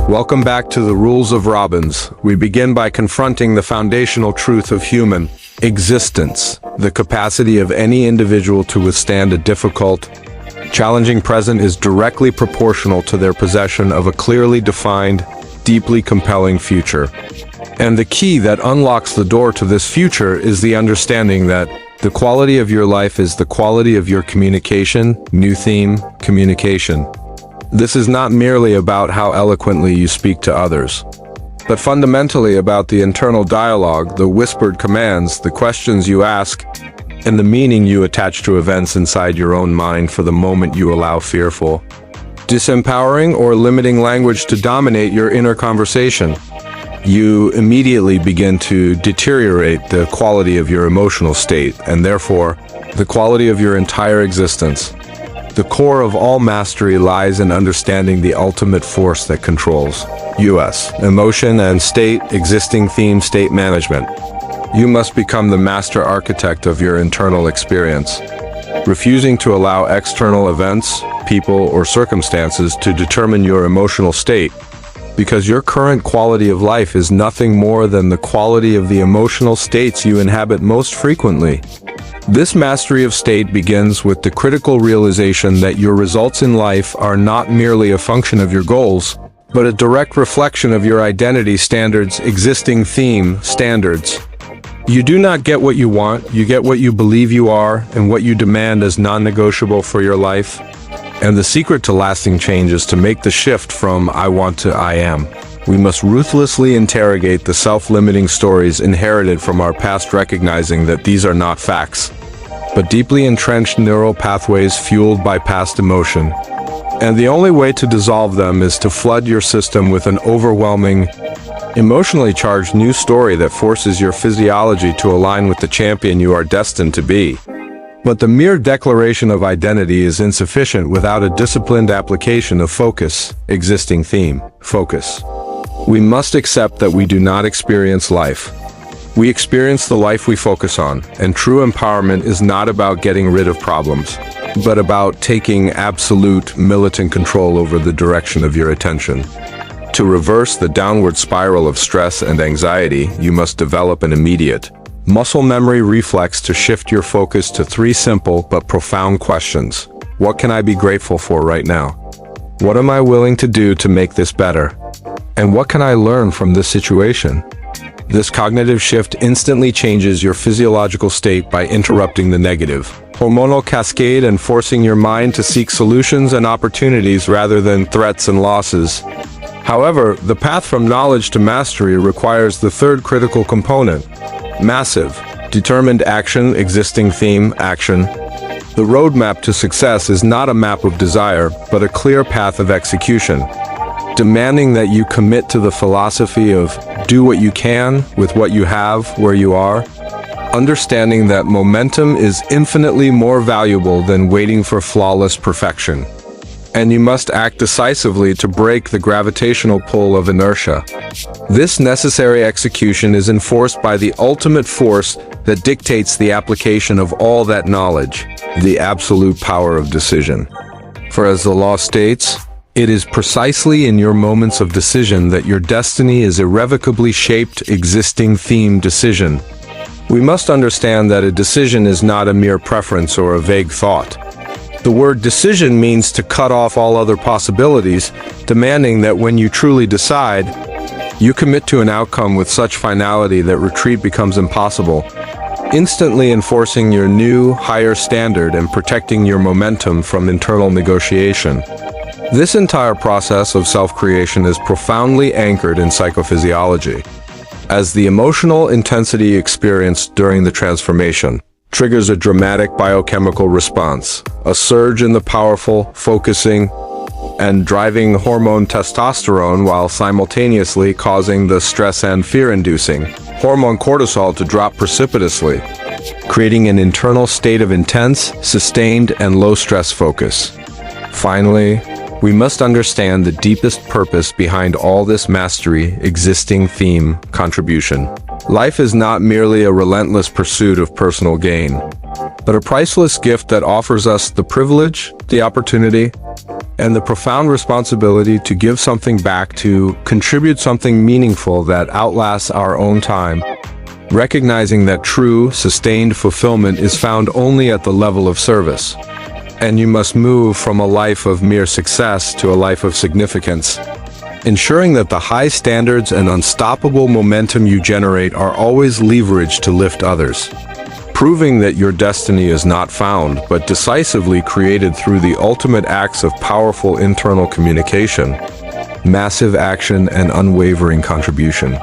Welcome back to the Rules of Robbins. We begin by confronting the foundational truth of human existence, the capacity of any individual to withstand a difficult, challenging present is directly proportional to their possession of a clearly defined, deeply compelling future. And the key that unlocks the door to this future is the understanding that the quality of your life is the quality of your communication. New theme, communication. This is not merely about how eloquently you speak to others, but fundamentally about the internal dialogue, the whispered commands, the questions you ask, and the meaning you attach to events inside your own mind for the moment you allow fearful, disempowering, or limiting language to dominate your inner conversation. You immediately begin to deteriorate the quality of your emotional state, and therefore, the quality of your entire existence. The core of all mastery lies in understanding the ultimate force that controls us, emotion and state, existing theme, state management. You must become the master architect of your internal experience, refusing to allow external events, people, or circumstances to determine your emotional state, because your current quality of life is nothing more than the quality of the emotional states you inhabit most frequently. This mastery of state begins with the critical realization that your results in life are not merely a function of your goals, but a direct reflection of your identity standards, existing theme, standards. You do not get what you want, you get what you believe you are and what you demand as non-negotiable for your life. And the secret to lasting change is to make the shift from I want to I am. We must ruthlessly interrogate the self-limiting stories inherited from our past, recognizing that these are not facts, but deeply entrenched neural pathways fueled by past emotion. And the only way to dissolve them is to flood your system with an overwhelming, emotionally charged new story that forces your physiology to align with the champion you are destined to be. But the mere declaration of identity is insufficient without a disciplined application of focus, existing theme, focus. We must accept that we do not experience life. We experience the life we focus on, and true empowerment is not about getting rid of problems, but about taking absolute, militant control over the direction of your attention. To reverse the downward spiral of stress and anxiety, you must develop an immediate, muscle memory reflex to shift your focus to three simple but profound questions. What can I be grateful for right now? What am I willing to do to make this better? And what can I learn from this situation? This cognitive shift instantly changes your physiological state by interrupting the negative hormonal cascade and forcing your mind to seek solutions and opportunities rather than threats and losses. However, the path from knowledge to mastery requires the third critical component: massive, determined action, existing theme, action. The roadmap to success is not a map of desire, but a clear path of execution, demanding that you commit to the philosophy of do what you can with what you have where you are, understanding that momentum is infinitely more valuable than waiting for flawless perfection. And you must act decisively to break the gravitational pull of inertia. This necessary execution is enforced by the ultimate force that dictates the application of all that knowledge, the absolute power of decision. For as the law states, it is precisely in your moments of decision that your destiny is irrevocably shaped. Existing theme, decision. We must understand that a decision is not a mere preference or a vague thought. The word decision means to cut off all other possibilities, demanding that when you truly decide, you commit to an outcome with such finality that retreat becomes impossible, instantly enforcing your new, higher standard and protecting your momentum from internal negotiation. This entire process of self-creation is profoundly anchored in psychophysiology, as the emotional intensity experienced during the transformation triggers a dramatic biochemical response, a surge in the powerful, focusing, and driving hormone testosterone, while simultaneously causing the stress and fear-inducing hormone cortisol to drop precipitously, creating an internal state of intense, sustained, and low-stress focus. Finally, we must understand the deepest purpose behind all this mastery, existing theme, contribution. Life is not merely a relentless pursuit of personal gain, but a priceless gift that offers us the privilege, the opportunity, and the profound responsibility to give something back, to contribute something meaningful that outlasts our own time. Recognizing that true, sustained fulfillment is found only at the level of service. And you must move from a life of mere success to a life of significance, ensuring that the high standards and unstoppable momentum you generate are always leveraged to lift others. Proving that your destiny is not found, but decisively created through the ultimate acts of powerful internal communication, massive action, and unwavering contribution.